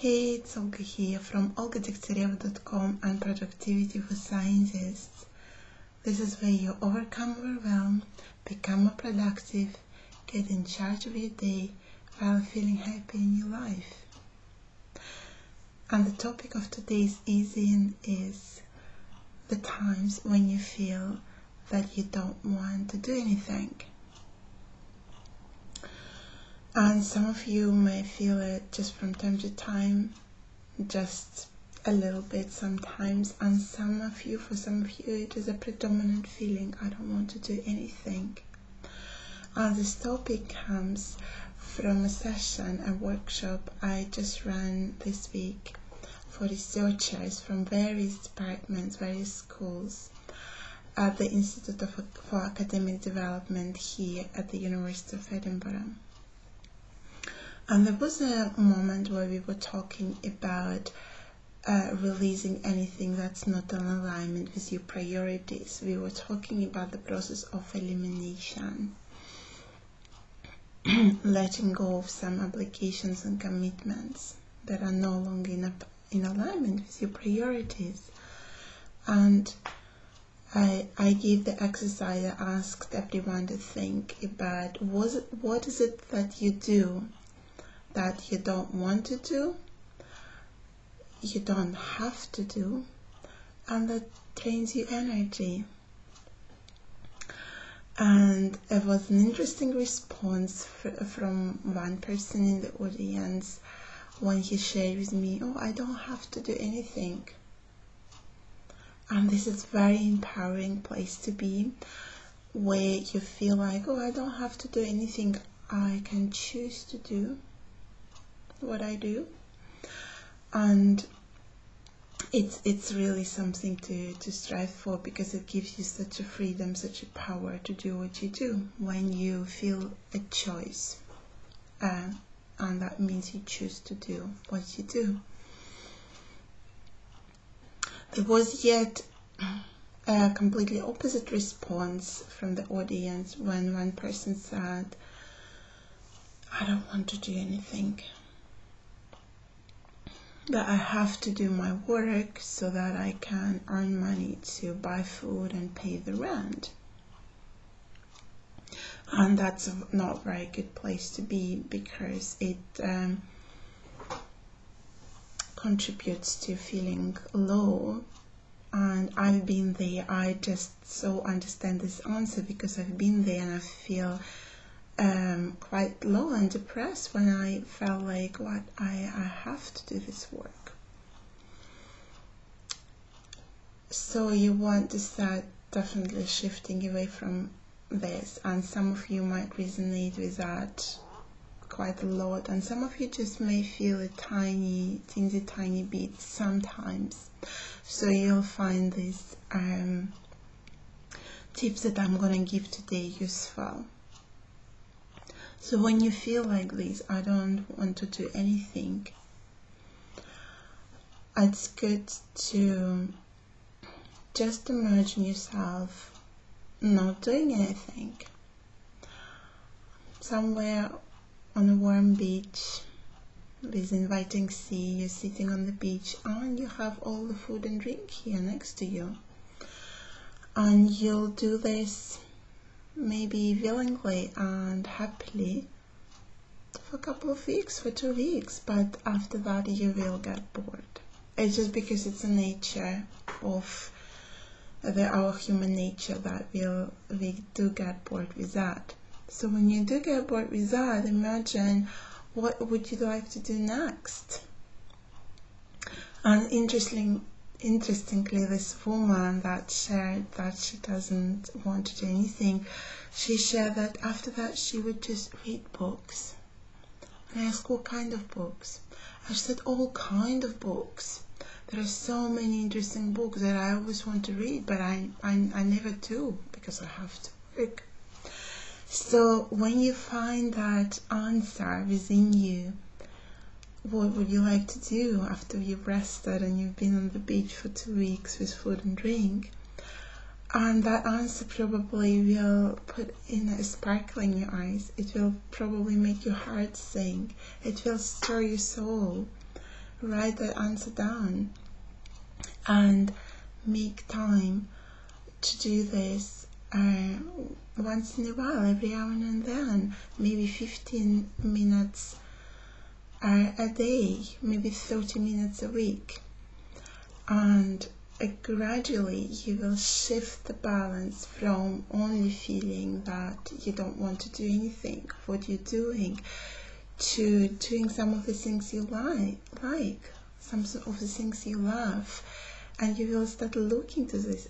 Hey, it's Olga here from olgadegtyaryeva.com and Productivity for Scientists. This is where you overcome overwhelm, become more productive, get in charge of your day while feeling happy in your life. And the topic of today's easing is the times when you feel that you don't want to do anything. And some of you may feel it just from time to time, just a little bit sometimes, and for some of you it is a predominant feeling, I don't want to do anything. And this topic comes from a session, a workshop I just ran this week for researchers from various departments, various schools at the Institute for Academic Development here at the University of Edinburgh. And there was a moment where we were talking about releasing anything that's not in alignment with your priorities. We were talking about the process of elimination, letting go of some obligations and commitments that are no longer in alignment with your priorities. And I gave the exercise, I asked everyone to think about what is it that you do that you don't want to do, you don't have to do, and that drains you energy. And it was an interesting response from one person in the audience when he shared with me, I don't have to do anything. And this is a very empowering place to be, where you feel like, I don't have to do anything, I can choose to do what I do. And it's really something to strive for, because it gives you such a freedom, such a power to do what you do when you feel a choice, and that means you choose to do what you do. There was yet a completely opposite response from the audience when one person said, I don't want to do anything, that I have to do my work so that I can earn money to buy food and pay the rent. And that's not a very good place to be, because it contributes to feeling low. And I've been there. I just so understand this answer, because I've been there, and I feel quite low and depressed when I felt like I have to do this work. So you want to start definitely shifting away from this, and some of you might resonate with that quite a lot, and some of you just may feel a tiny bit sometimes. So you'll find these tips that I'm going to give today useful. So when you feel like this, I don't want to do anything, it's good to just imagine yourself not doing anything. Somewhere on a warm beach with inviting sea, you're sitting on the beach and you have all the food and drink here next to you. And you'll do this maybe willingly and happily for a couple of weeks, for 2 weeks, but after that you will get bored. It's just because it's a nature of our human nature that we do get bored with that. So when you do get bored with that, imagine what would you like to do next. And interestingly, this woman that shared that she doesn't want to do anything, she shared that after that she would just read books. And I asked, what kind of books? And she said, all kind of books. There are so many interesting books that I always want to read, but I never do, because I have to work. So when you find that answer within you, what would you like to do after you've rested and you've been on the beach for 2 weeks with food and drink? And that answer probably will put in a sparkle in your eyes. It will probably make your heart sing. It will stir your soul. write the answer down and make time to do this once in a while, every hour and then, maybe 15 minutes a day, maybe 30 minutes a week. And gradually you will shift the balance from only feeling that you don't want to do anything of what you're doing to doing some of the things you like, some of the things you love. And you will start looking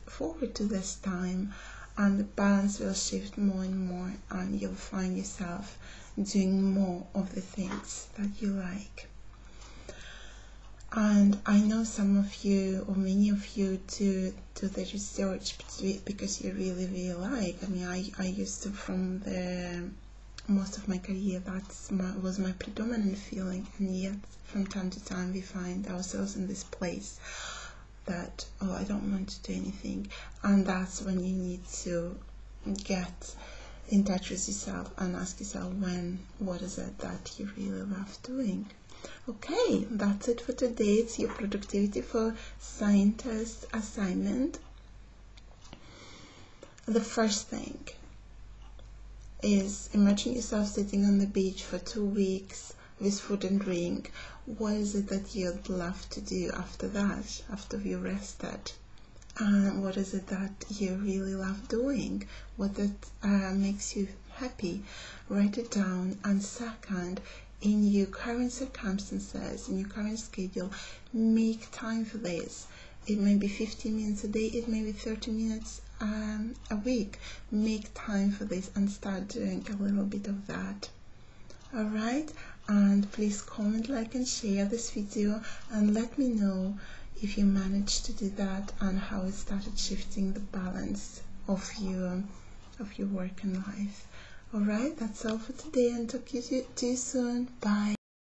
forward to this time, and the balance will shift more and more, and you'll find yourself doing more of the things that you like. And I know some of you, or many of you, do the research because you really like. I mean, I used to, from the most of my career, was my predominant feeling, and yet from time to time we find ourselves in this place that, oh, I don't want to do anything. And that's when you need to get in touch with yourself and ask yourself, what is it that you really love doing? Okay, that's it for today. It's your productivity for scientist assignment. The first thing is, imagine yourself sitting on the beach for 2 weeks with food and drink. What is it that you'd love to do after that, after you rested? And what is it that you really love doing? What that makes you happy? Write it down. And second, in your current circumstances, in your current schedule, make time for this. It may be 15 minutes a day, it may be 30 minutes a week. Make time for this and start doing a little bit of that. Alright, and please comment, like and share this video, and let me know if you managed to do that and how it started shifting the balance of your work and life. Alright, that's all for today, and talk to you soon. Bye.